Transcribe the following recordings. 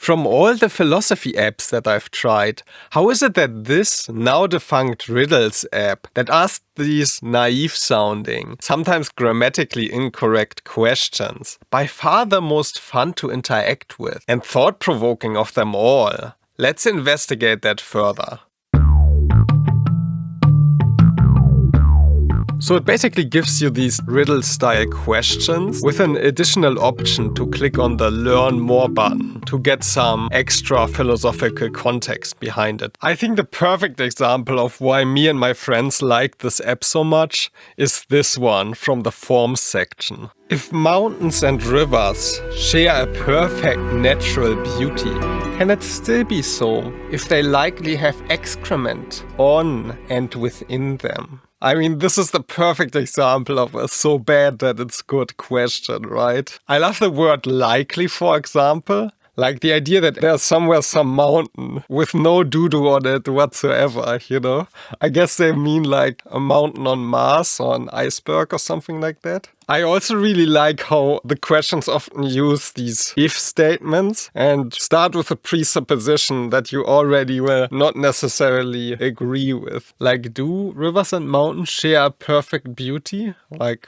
From all the philosophy apps that I've tried, how is it that this now defunct Riddles app that asks these naive sounding, sometimes grammatically incorrect questions, by far the most fun to interact with and thought-provoking of them all? Let's investigate that further. So it basically gives you these riddle-style questions with an additional option to click on the Learn More button to get some extra philosophical context behind it. I think the perfect example of why me and my friends like this app so much is this one from the Forms section. If mountains and rivers share a perfect natural beauty, can it still be so if they likely have excrement on and within them? I mean, this is the perfect example of a so bad that it's good question, right? I love the word likely, for example. Like the idea that there's somewhere some mountain with no doo-doo on it whatsoever, you know? I guess they mean like a mountain on Mars or an iceberg or something like that. I also really like how the questions often use these if statements and start with a presupposition that you already will not necessarily agree with. Like, do rivers and mountains share perfect beauty? Like,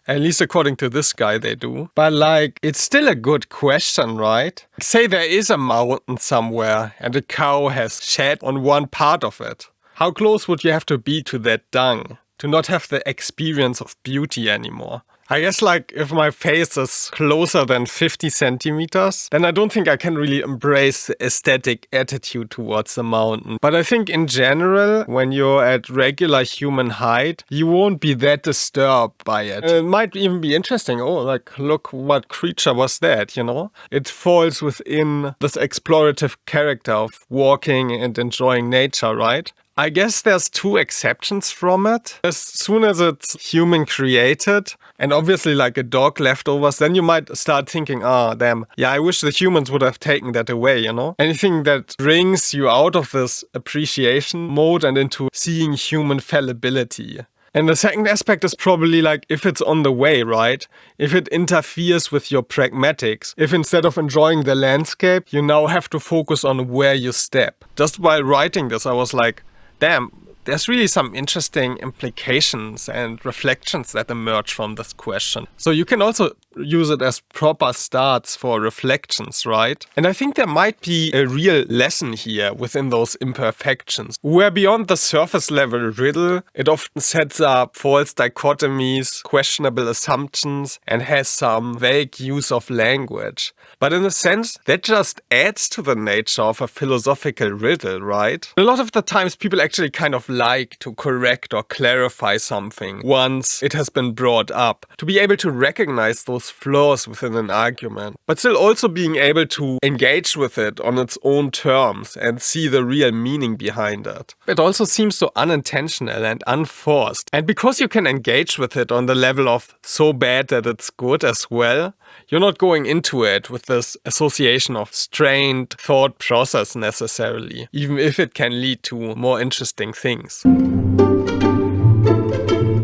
at least according to this guy, they do. But like, it's still a good question, right? Say there is a mountain somewhere and a cow has shed on one part of it. How close would you have to be to that dung to not have the experience of beauty anymore? I guess like if my face is closer than 50 centimeters, then I don't think I can really embrace the aesthetic attitude towards the mountain. But I think in general, when you're at regular human height, you won't be that disturbed by it. It might even be interesting. Oh, like, look, what creature was that, you know? It falls within this explorative character of walking and enjoying nature, right? I guess there's two exceptions from it. As soon as it's human created, and obviously like a dog leftovers, then you might start thinking, damn, yeah, I wish the humans would have taken that away, you know? Anything that brings you out of this appreciation mode and into seeing human fallibility. And the second aspect is probably like if it's on the way, right? If it interferes with your pragmatics. If instead of enjoying the landscape, you now have to focus on where you step. Just while writing this, I was like, damn, there's really some interesting implications and reflections that emerge from this question. So you can also use it as proper starts for reflections, right? And I think there might be a real lesson here within those imperfections, where beyond the surface level riddle, it often sets up false dichotomies, questionable assumptions, and has some vague use of language. But in a sense, that just adds to the nature of a philosophical riddle, right? A lot of the times people actually kind of like to correct or clarify something once it has been brought up, to be able to recognize those flaws within an argument, but still also being able to engage with it on its own terms and see the real meaning behind it. It also seems so unintentional and unforced, and because you can engage with it on the level of so bad that it's good as well, you're not going into it with this association of strained thought process necessarily, even if it can lead to more interesting things.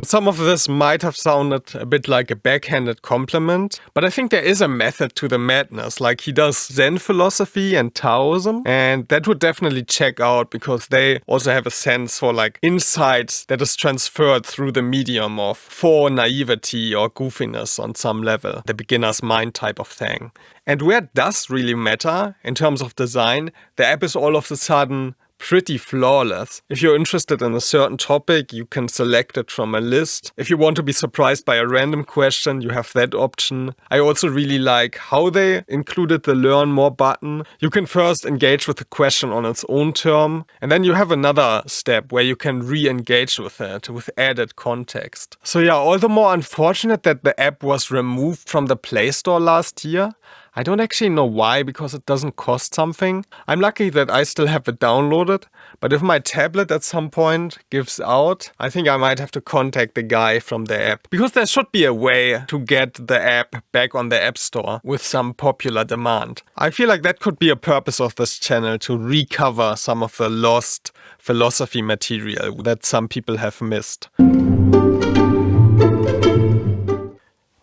Some of this might have sounded a bit like a backhanded compliment, but I think there is a method to the madness. Like, he does Zen philosophy and Taoism, and that would definitely check out because they also have a sense for like insights that is transferred through the medium of for naivety or goofiness on some level, the beginner's mind type of thing. And where it does really matter in terms of design, the app is all of a sudden pretty flawless. If you're interested in a certain topic, you can select it from a list. If you want to be surprised by a random question, you have that option. I also really like how they included the Learn More button. You can first engage with the question on its own term, and then you have another step where you can re-engage with it with added context. So yeah, all the more unfortunate that the app was removed from the Play Store last year. I don't actually know why, because it doesn't cost something. I'm lucky that I still have it downloaded, but if my tablet at some point gives out, I think I might have to contact the guy from the app. Because there should be a way to get the app back on the App Store with some popular demand. I feel like that could be a purpose of this channel, to recover some of the lost philosophy material that some people have missed.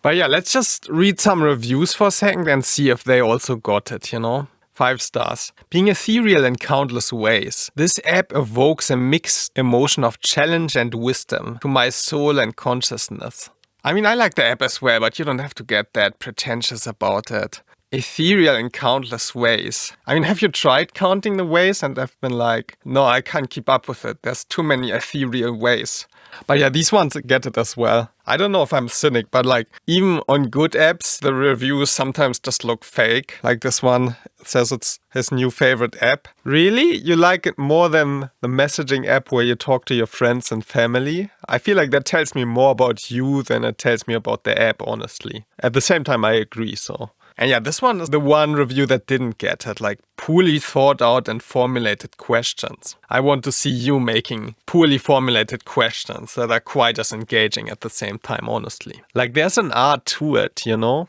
But yeah, let's just read some reviews for a second and see if they also got it, you know? 5 stars. Being ethereal in countless ways. This app evokes a mixed emotion of challenge and wisdom to my soul and consciousness. I mean, I like the app as well, but you don't have to get that pretentious about it. Ethereal in countless ways. I mean, have you tried counting the ways? And I've been like, no, I can't keep up with it. There's too many ethereal ways. But yeah, these ones get it as well. I don't know if I'm cynic, but like even on good apps, the reviews sometimes just look fake. Like this one says it's his new favorite app. Really? You like it more than the messaging app where you talk to your friends and family? I feel like that tells me more about you than it tells me about the app, honestly. At the same time, I agree, so. And yeah, this one is the one review that didn't get it, like poorly thought out and formulated questions. I want to see you making poorly formulated questions that are quite as engaging at the same time, honestly. Like there's an art to it, you know?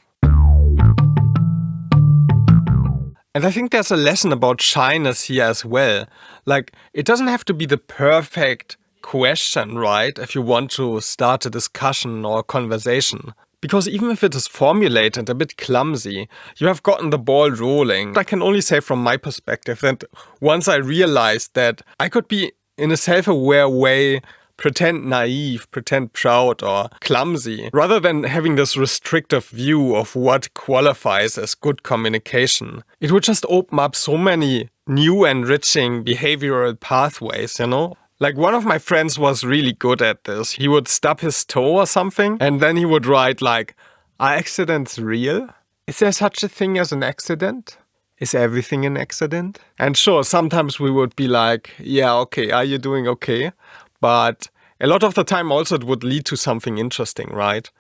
And I think there's a lesson about shyness here as well. Like it doesn't have to be the perfect question, right? If you want to start a discussion or a conversation. Because even if it is formulated a bit clumsy, you have gotten the ball rolling. I can only say from my perspective that once I realized that I could be, in a self-aware way, pretend naive, pretend proud or clumsy, rather than having this restrictive view of what qualifies as good communication. It would just open up so many new enriching behavioral pathways, you know? Like one of my friends was really good at this. He would stub his toe or something and then he would write like, are accidents real? Is there such a thing as an accident? Is everything an accident? And sure, sometimes we would be like, yeah, okay, are you doing okay? But a lot of the time also it would lead to something interesting, right?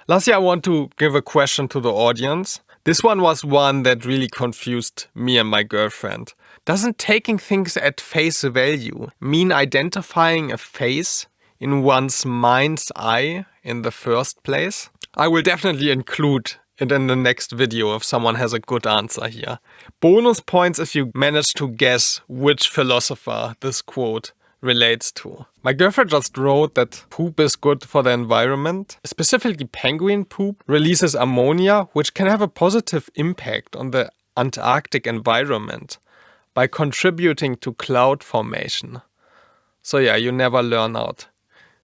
Lastly, I want to give a question to the audience. This one was one that really confused me and my girlfriend. Doesn't taking things at face value mean identifying a face in one's mind's eye in the first place? I will definitely include it in the next video if someone has a good answer here. Bonus points if you manage to guess which philosopher this quote relates to. My girlfriend just wrote that poop is good for the environment. Specifically, penguin poop releases ammonia, which can have a positive impact on the Antarctic environment by contributing to cloud formation. So yeah, you never learn out.